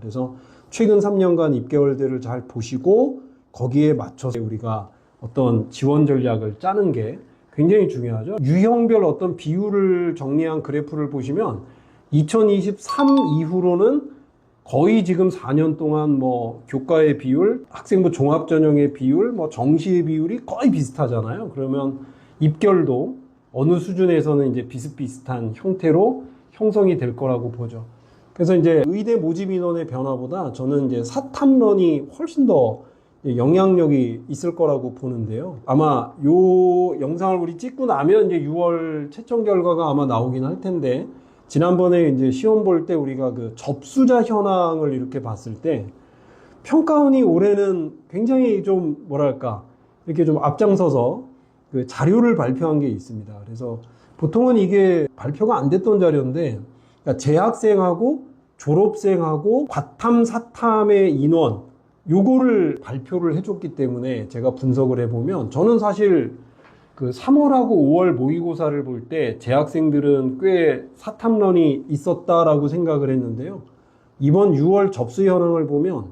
그래서 최근 3년간 입결들을 잘 보시고 거기에 맞춰서 우리가 어떤 지원 전략을 짜는 게 굉장히 중요하죠. 유형별 어떤 비율을 정리한 그래프를 보시면 2023 이후로는 거의 지금 4년 동안 뭐 교과의 비율, 학생부 종합전형의 비율, 뭐 정시의 비율이 거의 비슷하잖아요. 그러면 입결도 어느 수준에서는 이제 비슷비슷한 형태로 형성이 될 거라고 보죠. 그래서 이제 의대 모집 인원의 변화보다 저는 이제 사탐런이 훨씬 더 영향력이 있을 거라고 보는데요. 아마 요 영상을 우리 찍고 나면 이제 6월 채점 결과가 아마 나오긴 할 텐데, 지난번에 이제 시험 볼 때 우리가 그 접수자 현황을 이렇게 봤을 때 평가원이 올해는 굉장히 좀 뭐랄까 이렇게 좀 앞장서서 그 자료를 발표한 게 있습니다. 그래서 보통은 이게 발표가 안 됐던 자료인데, 그러니까 재학생하고 졸업생하고 과탐, 사탐의 인원 요거를 발표를 해줬기 때문에 제가 분석을 해보면, 저는 사실 그 3월하고 5월 모의고사를 볼 때 재학생들은 꽤 사탐런이 있었다라고 생각을 했는데요. 이번 6월 접수 현황을 보면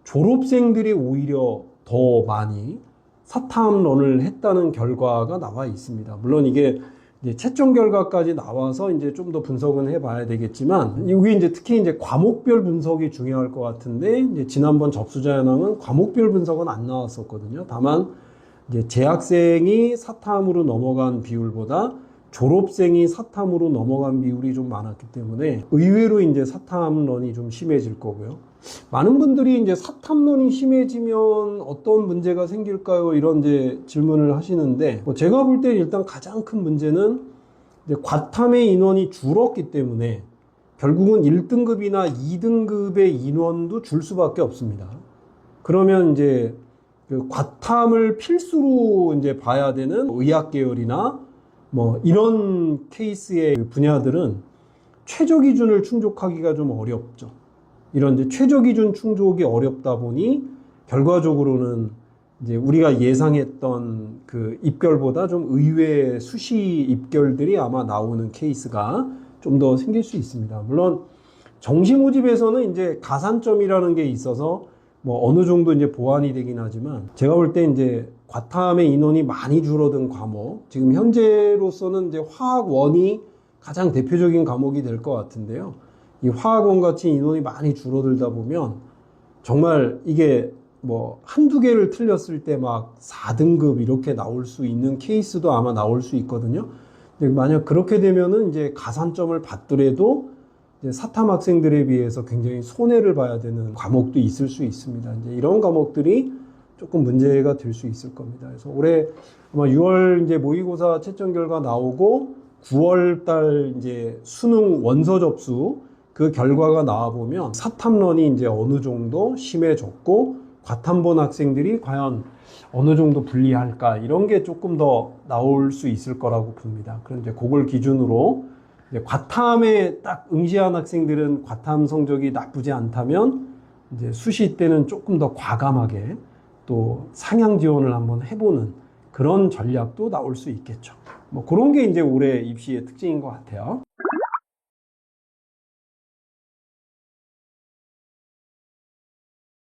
졸업생들이 오히려 더 많이 사탐런을 했다는 결과가 나와 있습니다. 물론 이게 이제 채점 결과까지 나와서 이제 좀 더 분석은 해봐야 되겠지만, 여기 이제 특히 이제 과목별 분석이 중요할 것 같은데, 이제 지난번 접수자 현황은 과목별 분석은 안 나왔었거든요. 다만 이제 재학생이 사탐으로 넘어간 비율보다 졸업생이 사탐으로 넘어간 비율이 좀 많았기 때문에 의외로 이제 사탐런이 좀 심해질 거고요. 많은 분들이 이제 사탐론이 심해지면 어떤 문제가 생길까요? 이런 이제 질문을 하시는데, 제가 볼 때 일단 가장 큰 문제는 이제 과탐의 인원이 줄었기 때문에 결국은 1등급이나 2등급의 인원도 줄 수밖에 없습니다. 그러면 이제 그 과탐을 필수로 이제 봐야 되는 의학 계열이나 뭐 이런 케이스의 분야들은 최저 기준을 충족하기가 좀 어렵죠. 이런 이제 최저 기준 충족이 어렵다 보니 결과적으로는 이제 우리가 예상했던 그 입결보다 좀 의외의 수시 입결들이 아마 나오는 케이스가 좀 더 생길 수 있습니다. 물론 정시 모집에서는 이제 가산점이라는 게 있어서 뭐 어느 정도 이제 보완이 되긴 하지만, 제가 볼 때 이제 과탐의 인원이 많이 줄어든 과목, 지금 현재로서는 이제 화학원이 가장 대표적인 과목이 될 것 같은데요. 이 화학원 같이 인원이 많이 줄어들다 보면 정말 이게 뭐 한두 개를 틀렸을 때 막 4등급 이렇게 나올 수 있는 케이스도 아마 나올 수 있거든요. 근데 만약 그렇게 되면은 이제 가산점을 받더라도 이제 사탐 학생들에 비해서 굉장히 손해를 봐야 되는 과목도 있을 수 있습니다. 이제 이런 과목들이 조금 문제가 될 수 있을 겁니다. 그래서 올해 아마 6월 이제 모의고사 채점 결과 나오고 9월 달 이제 수능 원서 접수 그 결과가 나와 보면 사탐런이 이제 어느 정도 심해졌고 과탐 본 학생들이 과연 어느 정도 불리할까, 이런 게 조금 더 나올 수 있을 거라고 봅니다. 그럼 이제 그걸 기준으로 이제 과탐에 딱 응시한 학생들은 과탐 성적이 나쁘지 않다면 이제 수시 때는 조금 더 과감하게 또 상향 지원을 한번 해보는 그런 전략도 나올 수 있겠죠. 뭐 그런 게 이제 올해 입시의 특징인 것 같아요.